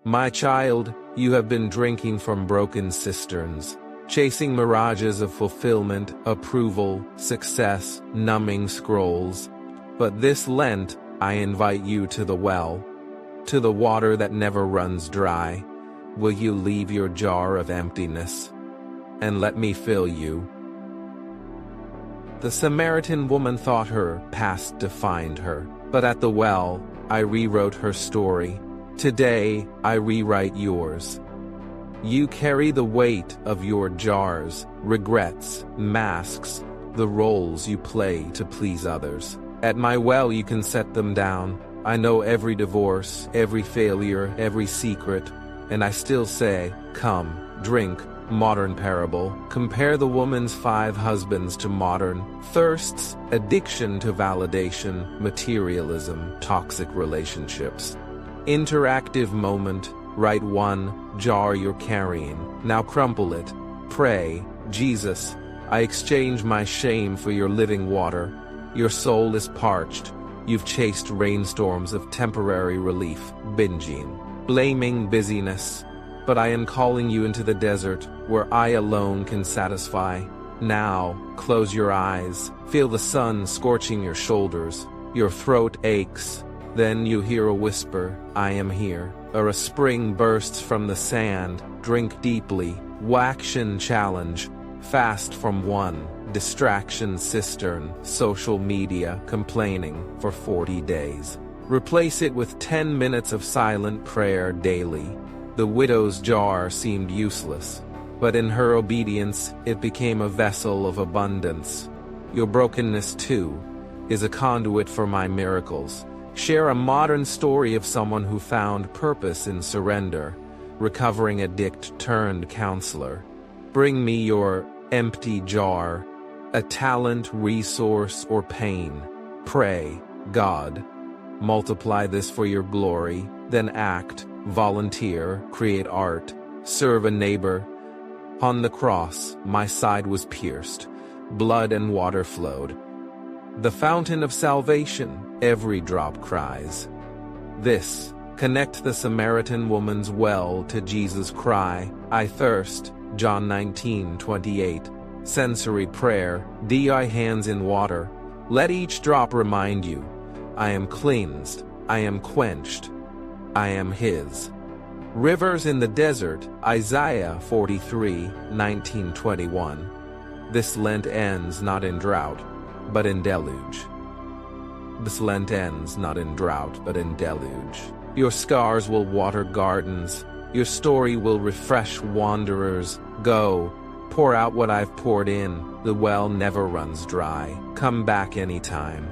My child, you have been drinking from broken cisterns, chasing mirages of fulfillment, approval, success, numbing scrolls. But this Lent, I invite you to the well, to the water that never runs dry. Will you leave your jar of emptiness and let me fill you? The Samaritan woman thought her past defined her, but at the well, I rewrote her story. Today, I rewrite yours. You carry the weight of your jars, regrets, masks, the roles you play to please others. At my well, you can set them down. I know every divorce, every failure, every secret, and I still say, come, drink. Modern parable. Compare the woman's 5 husbands to modern thirsts, addiction to validation, materialism, toxic relationships. Interactive moment. Write 1 jar you're carrying. Now crumple it. Pray, Jesus, I exchange my shame for your living water. Your soul is parched. You've chased rainstorms of temporary relief, binging, blaming busyness. But I am calling you into the desert, where I alone can satisfy. Now, close your eyes, feel the sun scorching your shoulders, your throat aches. Then you hear a whisper, I am here. Or a spring bursts from the sand, drink deeply, Waction challenge, fast from 1, distraction cistern, social media, complaining, for 40 days. Replace it with 10 minutes of silent prayer daily. The widow's jar seemed useless, but in her obedience, it became a vessel of abundance. Your brokenness, too, is a conduit for my miracles. Share a modern story of someone who found purpose in surrender, recovering addict turned counselor. Bring me your empty jar, a talent, resource, or pain. Pray, God, multiply this for your glory, then act. Volunteer, create art, serve a neighbor. On the cross, my side was pierced, blood and water flowed. The fountain of salvation, every drop cries. This, connect the Samaritan woman's well to Jesus' cry, I thirst, John 19:28. Sensory prayer, DI hands in water. Let each drop remind you, I am cleansed, I am quenched, I am his. Rivers in the desert, Isaiah 43:19-21. This Lent ends not in drought, but in deluge. This Lent ends not in drought, but in deluge. Your scars will water gardens. Your story will refresh wanderers. Go, pour out what I've poured in. The well never runs dry. Come back anytime.